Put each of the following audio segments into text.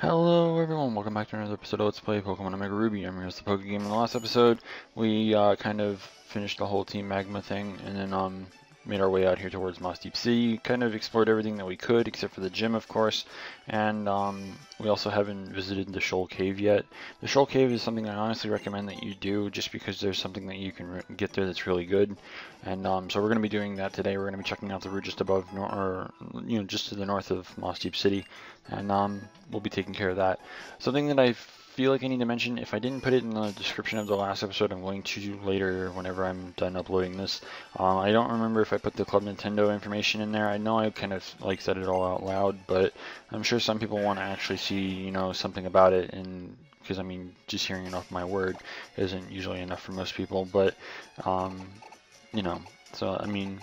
Hello everyone, welcome back to another episode of Let's Play Pokemon OmegaRuby. I'm here as the PokeGame. In the last episode, we kind of finished the whole Team Magma thing, and then made our way out here towards Moss Deep Sea. Kind of explored everything that we could, except for the gym, of course. And we also haven't visited the Shoal Cave yet. The Shoal Cave is something I honestly recommend that you do, just because there's something that you can get there that's really good. And so we're going to be doing that today. We're going to be checking out the route just above, just to the north of Moss Deep City, and we'll be taking care of that. Something that I feel like I need to mention, if I didn't put it in the description of the last episode, I'm going to later whenever I'm done uploading this. I don't remember if I put the Club Nintendo information in there. I know I kind of like said it all out loud, but I'm sure some people want to actually see, something about it, and because I mean, just hearing it off my word isn't usually enough for most people, but so I mean,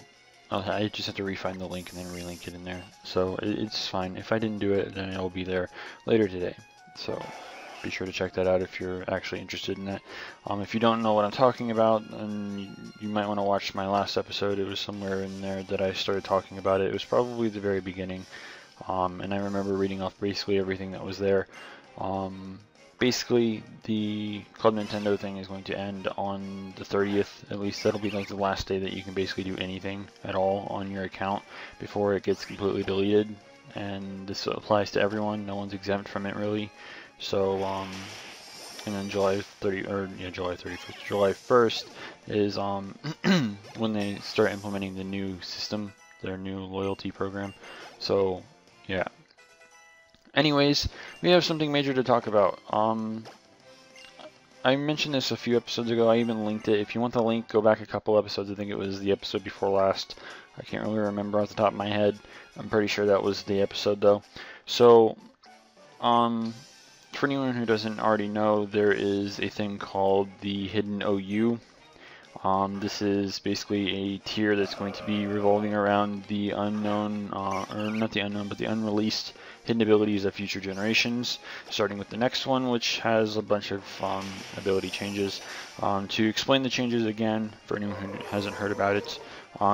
I just have to re-find the link and then relink it in there. So it's fine. If I didn't do it, then it'll be there later today. So be sure to check that out if you're actually interested in that. If you don't know what I'm talking about, then you might want to watch my last episode. It was somewhere in there that I started talking about it. It was probably the very beginning. And I remember reading off basically everything that was there. Basically, the Club Nintendo thing is going to end on the 30th. At least that'll be like the last day that you can basically do anything at all on your account before it gets completely deleted. And this applies to everyone. No one's exempt from it, really. So, and then July 1st is when they start implementing the new system, their new loyalty program. So, yeah. Anyways, we have something major to talk about. I mentioned this a few episodes ago. I even linked it. If you want the link, go back a couple episodes. I think it was the episode before last. I can't really remember off the top of my head. I'm pretty sure that was the episode though. So, for anyone who doesn't already know, there is a thing called the Hidden OU. This is basically a tier that's going to be revolving around the unknown, or not the unknown, but the unreleased hidden abilities of future generations, starting with the next one, which has a bunch of ability changes. To explain the changes again, for anyone who hasn't heard about it,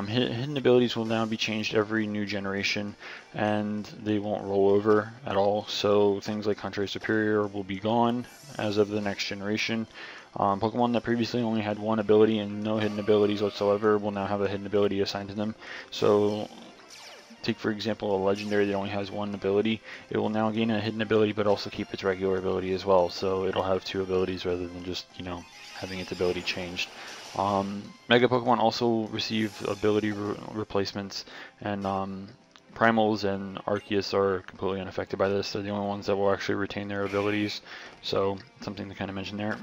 hidden abilities will now be changed every new generation, and they won't roll over at all. So things like Contrary Superior will be gone as of the next generation. Pokemon that previously only had one ability and no hidden abilities whatsoever will now have a hidden ability assigned to them. So take for example a legendary that only has one ability. It will now gain a hidden ability but also keep its regular ability as well. So it'll have two abilities rather than just, having its ability changed. Mega Pokemon also receive ability replacements, and Primals and Arceus are completely unaffected by this. They're the only ones that will actually retain their abilities. So something to kind of mention there.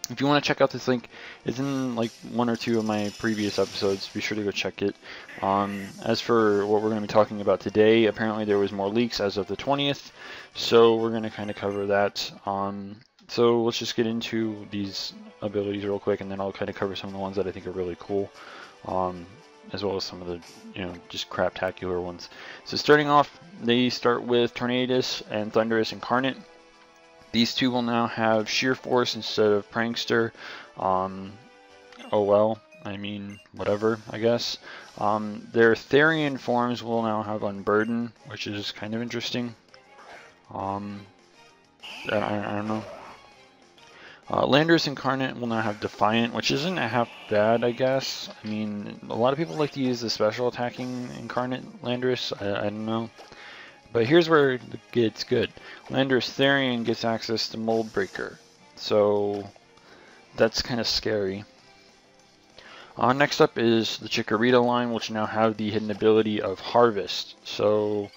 If you want to check out this link, it's in like one or two of my previous episodes. Be sure to go check it. As for what we're going to be talking about today, apparently there was more leaks as of the 20th. So we're going to kind of cover that. So let's just get into these abilities real quick, and then I'll kind of cover some of the ones that I think are really cool. As well as some of the, just craptacular ones. So starting off, they start with Tornadus and Thundurus Incarnate. These two will now have Sheer Force instead of Prankster. Oh well, I mean, whatever, I guess. Their Therian forms will now have Unburden, which is kind of interesting. I don't know. Landorus Incarnate will now have Defiant, which isn't a half bad, I guess. I mean, a lot of people like to use the special attacking Incarnate Landorus. I don't know. But here's where it gets good. Landorus Therian gets access to Mold Breaker. So that's kind of scary. Next up is the Chikorita line, which now have the hidden ability of Harvest. So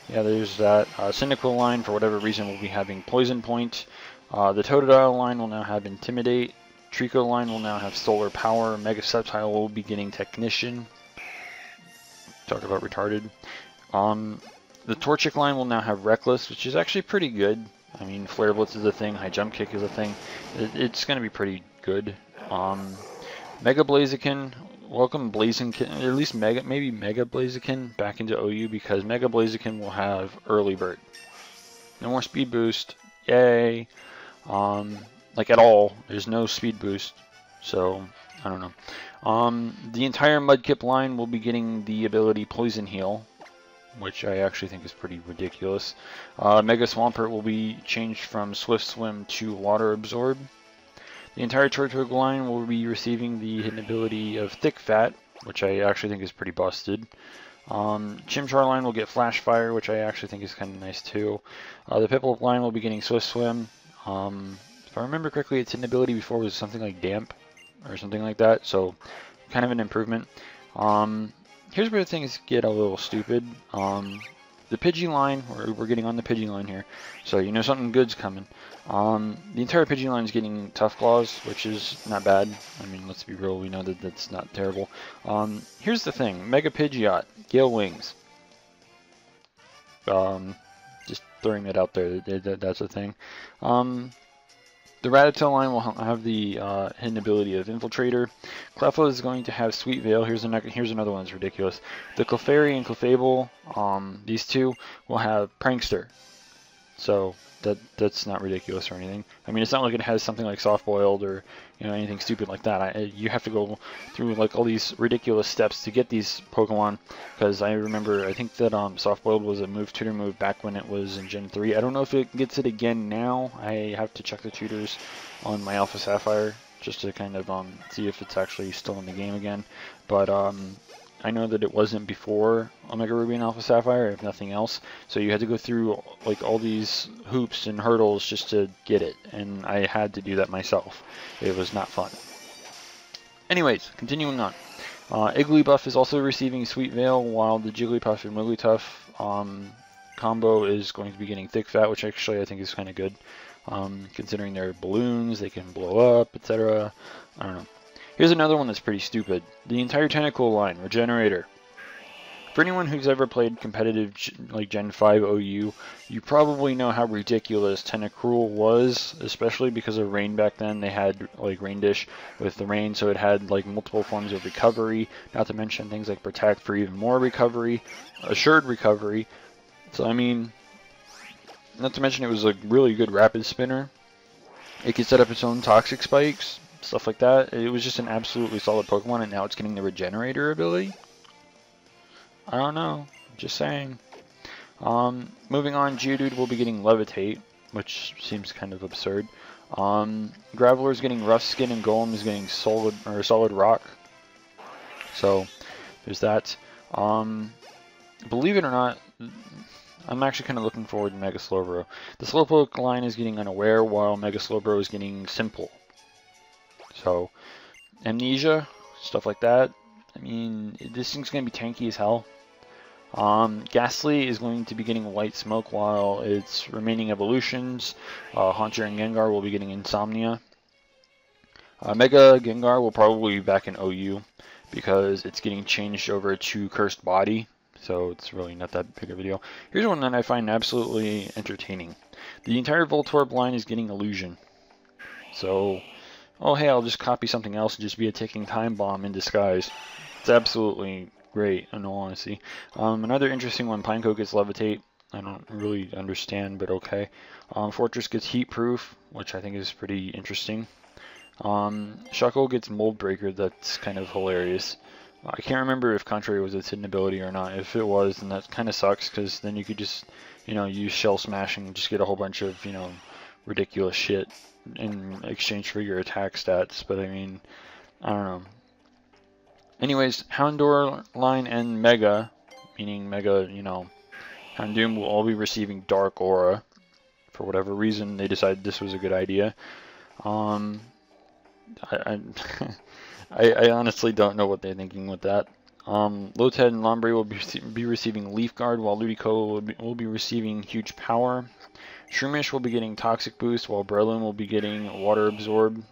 yeah, there's that. Cyndaquil line, for whatever reason, will be having Poison Point. The Totodile line will now have Intimidate. Treecko line will now have Solar Power. Mega Sceptile will be getting Technician. Talk about retarded. The Torchic line will now have Reckless, which is actually pretty good. I mean, Flare Blitz is a thing. High Jump Kick is a thing. It's going to be pretty good. Mega Blaziken. Welcome Blaziken, at least maybe Mega Blaziken back into OU, because Mega Blaziken will have Early Bird. No more Speed Boost. Yay. Like at all, there's no speed boost, so I don't know. The entire Mudkip line will be getting the ability Poison Heal, which I actually think is pretty ridiculous. Mega Swampert will be changed from Swift Swim to Water Absorb. The entire Torchic line will be receiving the hidden ability of Thick Fat, which I actually think is pretty busted. Chimchar line will get Flash Fire, which I actually think is kind of nice too. The Piplup line will be getting Swift Swim. If I remember correctly, its hidden ability before was something like Damp, or something like that, so kind of an improvement. Here's where things get a little stupid. The Pidgey line, we're getting on the Pidgey line here, so you know something good's coming. The entire Pidgey line is getting Tough Claws, which is not bad. I mean, let's be real, we know that that's not terrible. Here's the thing, Mega Pidgeot, Gale Wings. Just throwing that out there, that's a thing. The Rattata line will have the hidden ability of Infiltrator. Cleffa is going to have Sweet Veil. Here's another one that's ridiculous. The Clefairy and Clefable, these two, will have Prankster. So that's not ridiculous or anything. I mean, it's not like it has something like Soft Boiled or anything stupid like that. You have to go through like all these ridiculous steps to get these Pokemon. Because I remember, I think that Soft Boiled was a tutor move back when it was in Gen 3. I don't know if it gets it again now. I have to check the tutors on my AlphaSapphire just to kind of see if it's actually still in the game again. But I know that it wasn't before OmegaRuby and AlphaSapphire, if nothing else. So you had to go through like all these hoops and hurdles just to get it, and I had to do that myself. It was not fun. Anyways, continuing on. Igglybuff is also receiving Sweet Veil, while the Jigglypuff and Wigglytuff combo is going to be getting Thick Fat, which actually I think is kind of good. Considering they're balloons, they can blow up, etc. I don't know. Here's another one that's pretty stupid. The entire Tentacle line, Regenerator. For anyone who's ever played competitive like Gen 5 OU, you probably know how ridiculous Tentacruel was, especially because of rain back then. They had like Rain Dish with the rain, so it had like multiple forms of recovery, not to mention things like Protect for even more recovery, Assured recovery. So I mean, not to mention it was a really good rapid spinner. It could set up its own toxic spikes, stuff like that. It was just an absolutely solid Pokemon, and now it's getting the Regenerator ability. I don't know, just saying. Moving on, Geodude will be getting Levitate, which seems kind of absurd. Graveler is getting Rough Skin, and Golem is getting Solid Rock. So there's that. Believe it or not, I'm actually kind of looking forward to Mega Slowbro. The Slowpoke line is getting Unaware, while Mega Slowbro is getting Simple. So, Amnesia, stuff like that. I mean, this thing's going to be tanky as hell. Ghastly is going to be getting White Smoke, while its remaining evolutions, Haunter and Gengar, will be getting Insomnia. Mega Gengar will probably be back in OU, because it's getting changed over to Cursed Body, so it's really not that big of a deal. Here's one that I find absolutely entertaining. The entire Voltorb line is getting Illusion. So, oh hey, I'll just copy something else and just be a ticking time bomb in disguise. It's absolutely great, in all honesty. Another interesting one, Pineco gets Levitate. I don't really understand, but okay. Fortress gets Heat Proof, which I think is pretty interesting. Shuckle gets Mold Breaker, that's kind of hilarious. I can't remember if Contrary was its hidden ability or not. If it was, then that kind of sucks, because then you could just, use Shell Smash and just get a whole bunch of, ridiculous shit in exchange for your attack stats. But I mean, I don't know. Anyways, Houndour line and Mega, meaning Mega, Houndoom will all be receiving Dark Aura. For whatever reason, they decided this was a good idea. I honestly don't know what they're thinking with that. Lotad and Lombre will be receiving Leaf Guard, while Ludicolo will be receiving Huge Power. Shroomish will be getting Toxic Boost, while Breloom will be getting Water Absorb.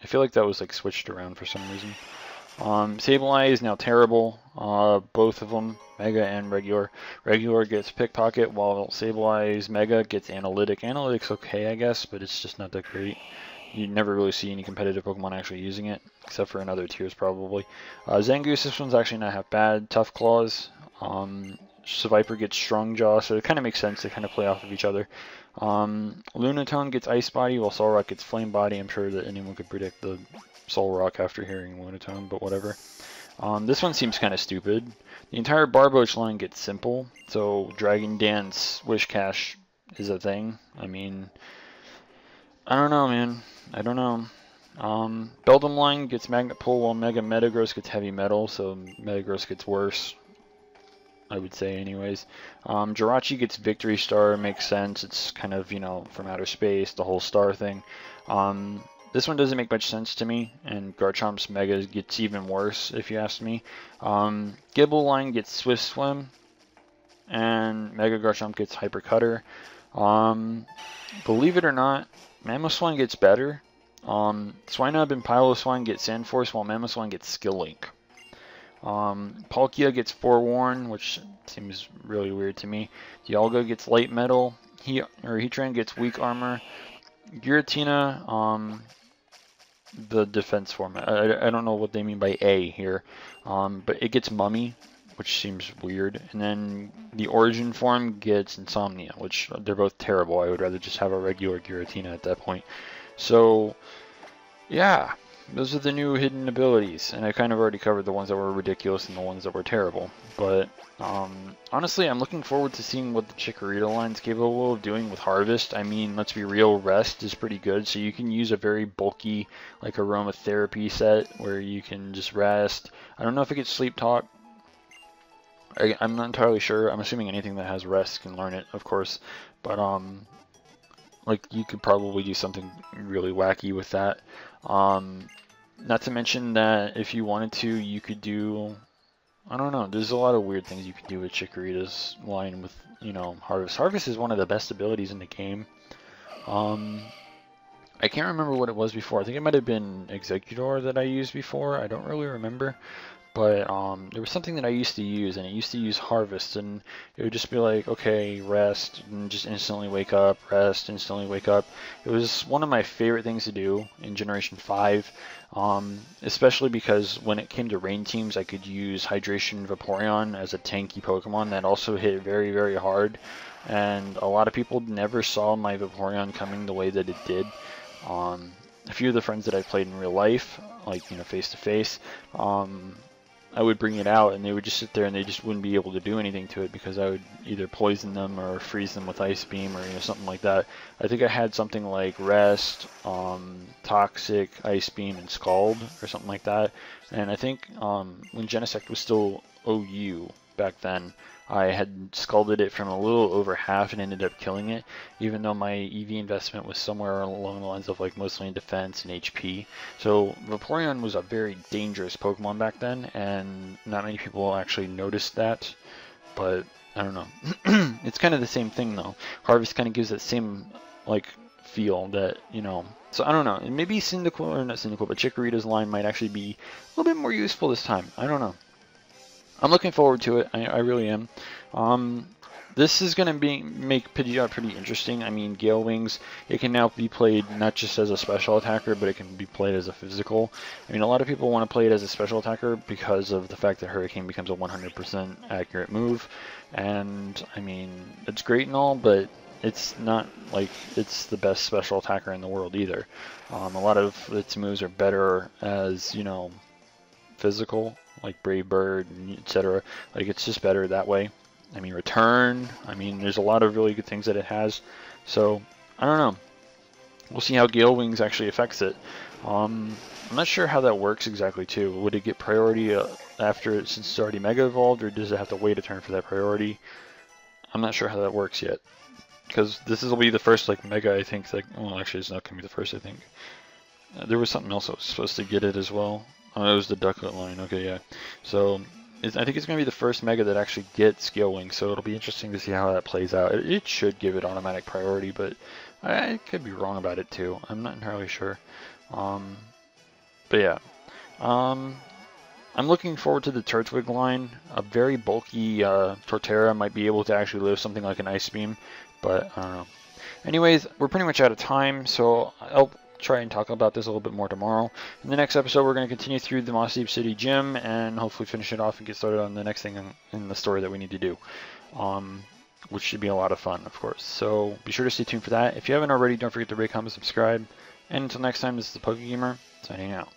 I feel like that was like switched around for some reason. Sableye is now terrible. Both of them, Mega and Regular. Regular gets Pickpocket, while Sableye's Mega gets Analytic. Analytic's okay, I guess, but it's just not that great. You never really see any competitive Pokemon actually using it, except for in other tiers probably. Zangoose, this one's actually not half bad. Tough Claws. Seviper gets Strong Jaw, so it kind of makes sense. They kind of play off of each other. Lunatone gets Ice Body, while Solrock gets Flame Body. I'm sure that anyone could predict the Solrock after hearing Lunatone, but whatever. This one seems kind of stupid. The entire Barboach line gets simple, so Dragon Dance Wish Cash is a thing. I mean, I don't know, man. I don't know. Beldum line gets Magnet Pull while Mega Metagross gets Heavy Metal, so Metagross gets worse, I would say anyways. Jirachi gets Victory Star, makes sense. It's kind of, you know, from outer space, the whole star thing. This one doesn't make much sense to me, and Garchomp's Mega gets even worse, if you ask me. Gibble line gets Swift Swim, and Mega Garchomp gets Hyper Cutter. Believe it or not, Mamoswine gets better. Swinub and Piloswine get Sand Force, while Mamoswine gets Skill Link. Palkia gets Forewarn, which seems really weird to me. Dialga gets Light Metal. Heatran gets Weak Armor. Giratina, the defense form. I don't know what they mean by A here, but it gets Mummy, which seems weird. And then the Origin form gets Insomnia, which they're both terrible. I would rather just have a regular Giratina at that point. So, yeah, those are the new hidden abilities, and I kind of already covered the ones that were ridiculous and the ones that were terrible. But honestly, I'm looking forward to seeing what the Chikorita line's capable of doing with Harvest. I mean, let's be real, Rest is pretty good, so you can use a very bulky, like, aromatherapy set where you can just rest. I don't know if it gets Sleep Talk. I'm not entirely sure. I'm assuming anything that has Rest can learn it, of course. But, like, you could probably do something really wacky with that. Not to mention that if you wanted to, you could do, I don't know, there's a lot of weird things you could do with Chikorita's line with, you know, Harvest. Harvest is one of the best abilities in the game. I can't remember what it was before. I think it might have been Executor that I used before. I don't really remember. But there was something that I used to use, and it used to use Harvest, and it would just be like, okay, rest, and just instantly wake up, rest, instantly wake up. It was one of my favorite things to do in Generation 5, especially because when it came to rain teams, I could use Hydration Vaporeon as a tanky Pokemon that also hit very, very hard, and a lot of people never saw my Vaporeon coming the way that it did. A few of the friends that I played in real life, like, you know, face to face, I would bring it out and they would just sit there and they just wouldn't be able to do anything to it because I would either poison them or freeze them with Ice Beam or, you know, something like that. I think I had something like Rest, Toxic, Ice Beam, and Scald or something like that. And I think when Genesect was still OU back then, I had scalded it from a little over half and ended up killing it, even though my EV investment was somewhere along the lines of like mostly in defense and HP. So Vaporeon was a very dangerous Pokemon back then, and not many people actually noticed that, but I don't know. It's kind of the same thing though. Harvest kind of gives that same like feel that, you know, so I don't know. And maybe Cyndaquil, or not Cyndaquil, but Chikorita's line might actually be a little bit more useful this time. I don't know. I'm looking forward to it. I really am. This is going to make Pidgeot pretty interesting. I mean, Gale Wings, it can now be played not just as a special attacker, but it can be played as a physical. I mean, a lot of people want to play it as a special attacker because of the fact that Hurricane becomes a 100% accurate move. And, I mean, it's great and all, but it's not like it's the best special attacker in the world either. A lot of its moves are better as, you know, physical, like Brave Bird, etc. Like, it's just better that way. I mean, Return, I mean, there's a lot of really good things that it has. So, I don't know. We'll see how Gale Wings actually affects it. I'm not sure how that works exactly, too. Would it get priority after it, since it's already Mega Evolved, or does it have to wait a turn for that priority? I'm not sure how that works yet. Because this will be the first, like, Mega, I think. Like, well, actually, it's not going to be the first, I think. There was something else that was supposed to get it as well. Oh, it was the Ducklet line. Okay, yeah. So, I think it's going to be the first Mega that actually gets Gale Wings, so it'll be interesting to see how that plays out. It should give it automatic priority, but I could be wrong about it, too. I'm not entirely sure. But, yeah. I'm looking forward to the Turtwig line. A very bulky Torterra might be able to actually live something like an Ice Beam, but I don't know. Anyways, we're pretty much out of time, so I'll try and talk about this a little bit more tomorrow. In the next episode, we're going to continue through the Moss Deep City Gym and hopefully finish it off and get started on the next thing in the story that we need to do, which should be a lot of fun, of course. So be sure to stay tuned for that. If you haven't already, don't forget to rate, comment, subscribe. And until next time, this is the PokeGamer signing out.